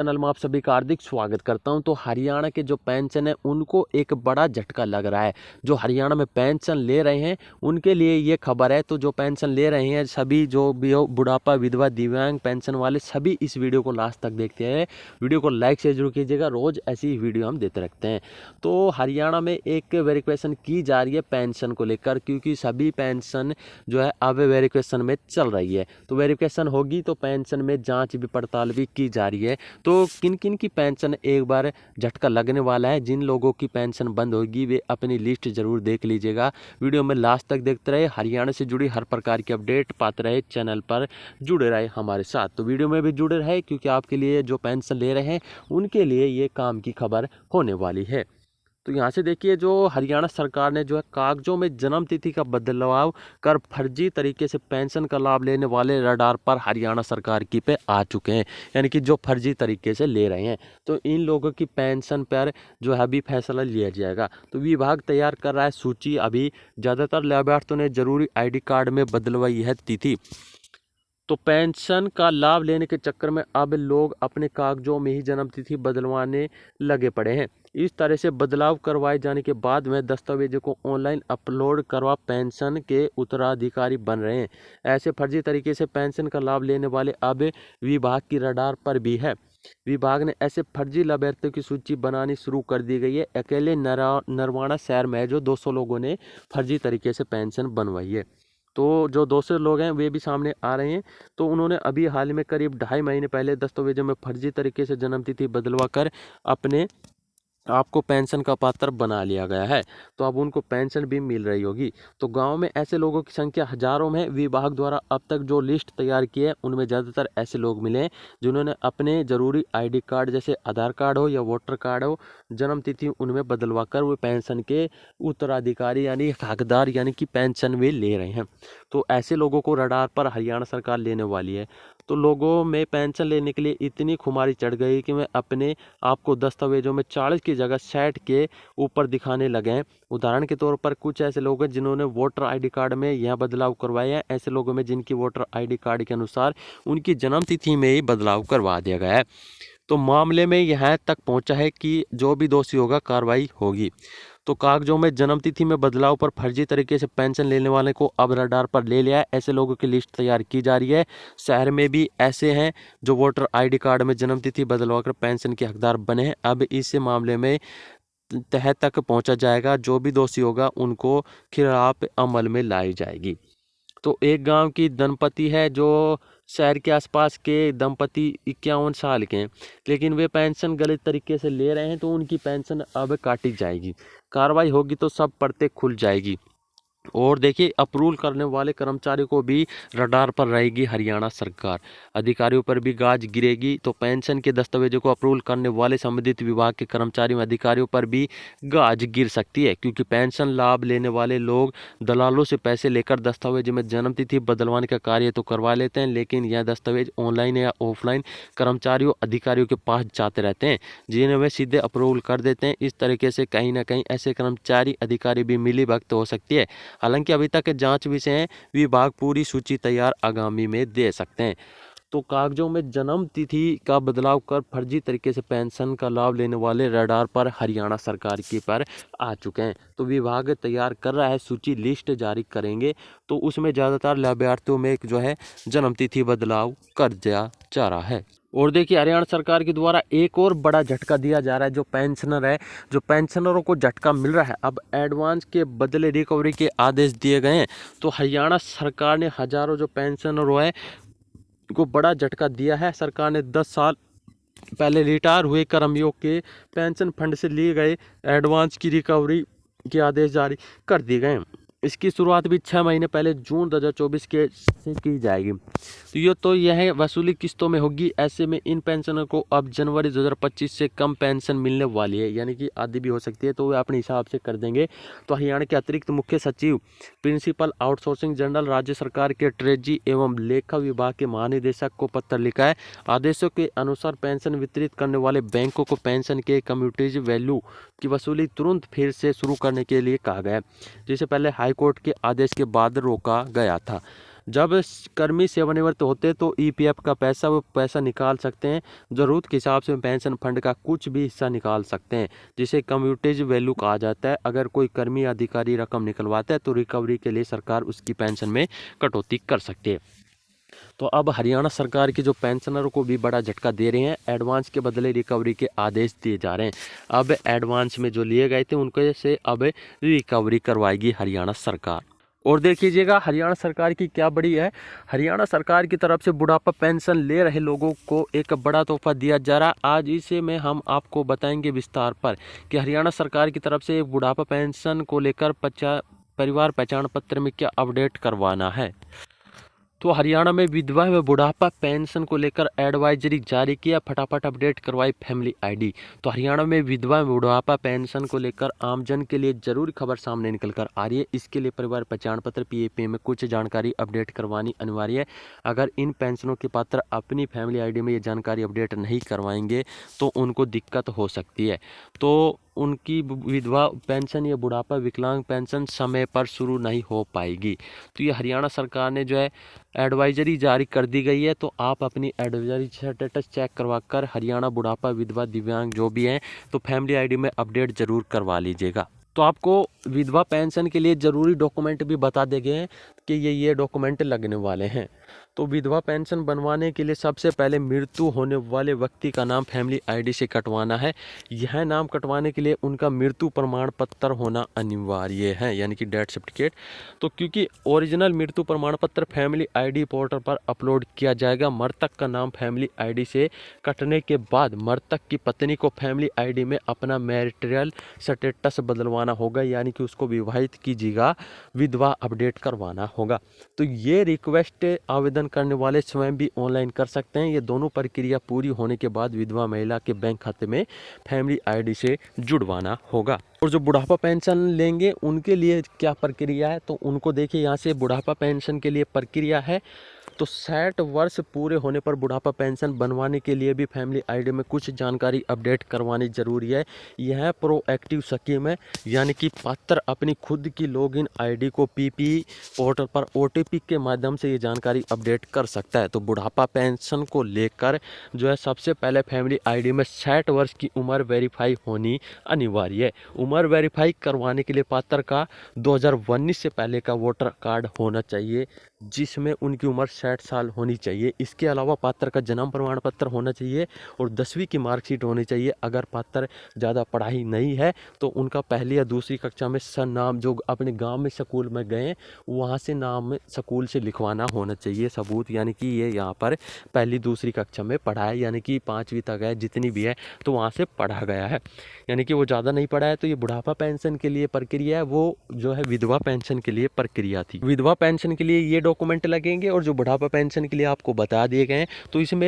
Channel में आप सभी का हार्दिक स्वागत करता हूं। तो हरियाणा के जो पेंशन है उनको एक बड़ा झटका लग रहा है। जो हरियाणा में पेंशन ले रहे हैं उनके लिए ये खबर है। तो जो पेंशन ले रहे हैं सभी, जो भी हो, बुढ़ापा, विधवा, दिव्यांग पेंशन वाले, सभी इस वीडियो को लास्ट तक देखते हैं। वीडियो को लाइक से जरूर कीजिएगा, रोज ऐसी वीडियो हम देते रखते हैं। तो हरियाणा में एक वेरिफिकेशन की जा रही है पेंशन को लेकर, क्योंकि सभी पेंशन जो है अब वेरिफिकेशन में चल रही है। तो वेरिफिकेशन होगी तो पेंशन में जाँच भी पड़ताल भी की जा रही है। तो किन किन की पेंशन एक बार झटका लगने वाला है, जिन लोगों की पेंशन बंद होगी वे अपनी लिस्ट जरूर देख लीजिएगा। वीडियो में लास्ट तक देखते रहे, हरियाणा से जुड़ी हर प्रकार की अपडेट पाते रहे, चैनल पर जुड़े रहे हमारे साथ। तो वीडियो में भी जुड़े रहे, क्योंकि आपके लिए जो पेंशन ले रहे हैं उनके लिए ये काम की खबर होने वाली है। तो यहाँ से देखिए, जो हरियाणा सरकार ने जो है कागजों में जन्म तिथि का बदलाव कर फर्जी तरीके से पेंशन का लाभ लेने वाले रडार पर हरियाणा सरकार की पे आ चुके हैं, यानी कि जो फर्जी तरीके से ले रहे हैं। तो इन लोगों की पेंशन पर जो है अभी फैसला लिया जाएगा। तो विभाग तैयार कर रहा है सूची। अभी ज़्यादातर लाभार्थियों ने जरूरी ID कार्ड में बदलवाई है तिथि। तो पेंशन का लाभ लेने के चक्कर में अब लोग अपने कागजों में ही जन्म तिथि बदलवाने लगे पड़े हैं। इस तरह से बदलाव करवाए जाने के बाद में दस्तावेजों को ऑनलाइन अपलोड करवा पेंशन के उत्तराधिकारी बन रहे हैं। ऐसे फर्जी तरीके से पेंशन का लाभ लेने वाले अब विभाग की रडार पर भी है। विभाग ने ऐसे फर्जी लाभार्थियों की सूची बनानी शुरू कर दी गई है। अकेले नरवाना शहर में जो 200 लोगों ने फर्जी तरीके से पेंशन बनवाई है। तो जो दूसरे लोग हैं वे भी सामने आ रहे हैं। तो उन्होंने अभी हाल में करीब 2.5 महीने पहले दस्तावेजों में फर्जी तरीके से जन्म तिथि बदलवा कर अपने आपको पेंशन का पात्र बना लिया गया है। तो अब उनको पेंशन भी मिल रही होगी। तो गांव में ऐसे लोगों की संख्या हजारों में। विभाग द्वारा अब तक जो लिस्ट तैयार की है उनमें ज़्यादातर ऐसे लोग मिले हैं जिन्होंने अपने जरूरी ID कार्ड, जैसे आधार कार्ड हो या वोटर कार्ड हो, जन्म तिथि उनमें बदलवा कर वो पेंशन के उत्तराधिकारी यानी हकदार यानी कि पेंशन वे ले रहे हैं। तो ऐसे लोगों को रडार पर हरियाणा सरकार लेने वाली है। तो लोगों में पेंशन लेने के लिए इतनी खुमारी चढ़ गई कि मैं अपने आपको दस्तावेजों में 40 की जगह 60 के ऊपर दिखाने लगे हैं। उदाहरण के तौर पर कुछ ऐसे लोग हैं जिन्होंने वोटर ID कार्ड में यह बदलाव करवाए हैं। ऐसे लोगों में जिनकी वोटर ID कार्ड के अनुसार उनकी जन्म तिथि में ही बदलाव करवा दिया गया है। तो मामले में यहाँ तक पहुँचा है कि जो भी दोषी होगा कार्रवाई होगी। तो कागजों में जन्म तिथि में बदलाव पर फर्जी तरीके से पेंशन लेने वाले को अब रडार पर ले लिया है। ऐसे लोगों की लिस्ट तैयार की जा रही है। शहर में भी ऐसे हैं जो वोटर ID कार्ड में जन्म तिथि बदलवाकर पेंशन के हकदार बने हैं। अब इस मामले में तह तक पहुंचा जाएगा। जो भी दोषी होगा उनको खिलाफ अमल में लाई जाएगी। तो एक गांव की दंपति है, जो शहर के आसपास के दंपति 51 साल के हैं, लेकिन वे पेंशन गलत तरीके से ले रहे हैं। तो उनकी पेंशन अब काटी जाएगी। कार्रवाई होगी तो सब परतें खुल जाएगी। और देखिए, अप्रूवल करने वाले कर्मचारियों को भी रडार पर रहेगी हरियाणा सरकार। अधिकारियों पर भी गाज गिरेगी। तो पेंशन के दस्तावेजों को अप्रूवल करने वाले संबंधित विभाग के कर्मचारियों अधिकारियों पर भी गाज गिर सकती है, क्योंकि पेंशन लाभ लेने वाले लोग दलालों से पैसे लेकर दस्तावेज में जन्म तिथि बदलवाने का कार्य तो करवा लेते हैं, लेकिन यह दस्तावेज ऑनलाइन या ऑफलाइन कर्मचारियों अधिकारियों के पास जाते रहते हैं, जिन्हें वे सीधे अप्रूवल कर देते हैं। इस तरीके से कहीं ना कहीं ऐसे कर्मचारी अधिकारी भी मिलीभगत हो सकती है। हालांकि अभी तक जांच विषय है, विभाग पूरी सूची तैयार आगामी में दे सकते हैं। तो कागजों में जन्म तिथि का बदलाव कर फर्जी तरीके से पेंशन का लाभ लेने वाले रडार पर हरियाणा सरकार की पर आ चुके हैं। तो विभाग तैयार कर रहा है सूची, लिस्ट जारी करेंगे। तो उसमें ज़्यादातर लाभार्थियों में जो है जन्म तिथि बदलाव कर दिया जा रहा है। और देखिए, हरियाणा सरकार के द्वारा एक और बड़ा झटका दिया जा रहा है। जो पेंशनर है, जो पेंशनरों को झटका मिल रहा है, अब एडवांस के बदले रिकवरी के आदेश दिए गए हैं। तो हरियाणा सरकार ने हजारों जो पेंशनरों है को बड़ा झटका दिया है। सरकार ने 10 साल पहले रिटायर हुए कर्मियों के पेंशन फंड से लिए गए एडवांस की रिकवरी के आदेश जारी कर दिए गए हैं। इसकी शुरुआत भी 6 महीने पहले जून 2024 के से की जाएगी। तो यह वसूली किस्तों में होगी। ऐसे में इन पेंशनर को अब जनवरी 2025 से कम पेंशन मिलने वाली है, यानी कि आधी भी हो सकती है। तो वे अपने हिसाब से कर देंगे। तो हरियाणा के अतिरिक्त मुख्य सचिव, प्रिंसिपल आउटसोर्सिंग जनरल, राज्य सरकार के ट्रेजरी एवं लेखा विभाग के महानिदेशक को पत्र लिखा है। आदेशों के अनुसार पेंशन वितरित करने वाले बैंकों को पेंशन के कम्यूटेज वैल्यू की वसूली तुरंत फिर से शुरू करने के लिए कहा गया है, जिसे पहले हाईकोर्ट के आदेश के बाद रोका गया था। जब कर्मी सेवानिवृत्त होते तो ईपीएफ का पैसा वो पैसा निकाल सकते हैं। ज़रूरत के हिसाब से पेंशन फंड का कुछ भी हिस्सा निकाल सकते हैं, जिसे कम्यूटेज वैल्यू कहा जाता है। अगर कोई कर्मी अधिकारी रकम निकलवाता है तो रिकवरी के लिए सरकार उसकी पेंशन में कटौती कर सकती है। तो अब हरियाणा सरकार की जो पेंशनरों को भी बड़ा झटका दे रहे हैं, एडवांस के बदले रिकवरी के आदेश दिए जा रहे हैं। अब एडवांस में जो लिए गए थे उनके से अब रिकवरी करवाएगी हरियाणा सरकार। और देखिएगा हरियाणा सरकार की क्या बड़ी है, हरियाणा सरकार की तरफ से बुढ़ापा पेंशन ले रहे लोगों को एक बड़ा तोहफा दिया जा रहा है। आज इसे में हम आपको बताएंगे विस्तार पर कि हरियाणा सरकार की तरफ से बुढ़ापा पेंशन को लेकर परिवार पहचान पत्र में क्या अपडेट करवाना है। तो हरियाणा में विधवा व बुढ़ापा पेंशन को लेकर एडवाइजरी जारी किया, फटाफट अपडेट करवाई फैमिली आईडी। तो हरियाणा में विधवा व बुढ़ापा पेंशन को लेकर आमजन के लिए जरूरी खबर सामने निकल कर आ रही है। इसके लिए परिवार पहचान पत्र पीएपी में कुछ जानकारी अपडेट करवानी अनिवार्य है। अगर इन पेंशनों के पात्र अपनी फैमिली आईडी में ये जानकारी अपडेट नहीं करवाएंगे तो उनको दिक्कत हो सकती है। तो उनकी विधवा पेंशन या बुढ़ापा विकलांग पेंशन समय पर शुरू नहीं हो पाएगी। तो ये हरियाणा सरकार ने जो है एडवाइजरी जारी कर दी गई है। तो आप अपनी एडवाइजरी स्टेटस चेक करवा कर हरियाणा बुढ़ापा विधवा दिव्यांग जो भी हैं तो फैमिली आईडी में अपडेट जरूर करवा लीजिएगा। तो आपको विधवा पेंशन के लिए ज़रूरी डॉक्यूमेंट भी बता दिए गए हैं कि ये डॉक्यूमेंट लगने वाले हैं। तो विधवा पेंशन बनवाने के लिए सबसे पहले मृत्यु होने वाले व्यक्ति का नाम फैमिली आईडी से कटवाना है। यह नाम कटवाने के लिए उनका मृत्यु प्रमाण पत्र होना अनिवार्य है, यानी कि डेथ सर्टिफिकेट। तो क्योंकि ओरिजिनल मृत्यु प्रमाण पत्र फैमिली आईडी पोर्टल पर अपलोड किया जाएगा। मृतक का नाम फैमिली आईडी से कटने के बाद मृतक की पत्नी को फैमिली आईडी में अपना मैरिटल स्टेटस बदलवाना होगा, यानी कि उसको विवाहित की जगह विधवा अपडेट करवाना होगा। तो ये रिक्वेस्ट आवेदन करने वाले स्वयं भी ऑनलाइन कर सकते हैं। ये दोनों प्रक्रिया पूरी होने के बाद विधवा महिला के बैंक खाते में फैमिली आईडी से जुड़वाना होगा। और जो बुढ़ापा पेंशन लेंगे उनके लिए क्या प्रक्रिया है, तो उनको देखिए यहाँ से बुढ़ापा पेंशन के लिए प्रक्रिया है। तो 60 वर्ष पूरे होने पर बुढ़ापा पेंशन बनवाने के लिए भी फैमिली आईडी में कुछ जानकारी अपडेट करवानी जरूरी है। यह प्रोएक्टिव स्कीम है, यानी कि पात्र अपनी खुद की लॉगिन आईडी को पीपी पोर्टल पर ओटीपी के माध्यम से ये जानकारी अपडेट कर सकता है। तो बुढ़ापा पेंशन को लेकर जो है सबसे पहले फैमिली आईडी में 60 वर्ष की उम्र वेरीफाई होनी अनिवार्य है। उम्र वेरीफाई करवाने के लिए पात्र का 2019 से पहले का वोटर कार्ड होना चाहिए, जिसमें उनकी उम्र 60 साल होनी चाहिए। इसके अलावा पात्र का जन्म प्रमाण पत्र होना चाहिए और 10वीं की मार्कशीट होनी चाहिए। अगर पात्र ज़्यादा पढ़ाई नहीं है तो उनका पहली या दूसरी कक्षा में नाम जो अपने गांव में स्कूल में गए वहां से नाम स्कूल से लिखवाना होना चाहिए सबूत, यानी कि ये यहाँ पर पहली दूसरी कक्षा में पढ़ा है, यानी कि 5वीं तक है जितनी भी है तो वहाँ से पढ़ा गया है, यानी कि वो ज़्यादा नहीं पढ़ा है। तो ये बुढ़ापा पेंशन के लिए प्रक्रिया है, वो जो है विधवा पेंशन के लिए प्रक्रिया थी। विधवा पेंशन के लिए ये डॉक्यूमेंट लगेंगे और जो बुढ़ापा पेंशन के लिए आपको बता दिए गए हैं। तो इसमें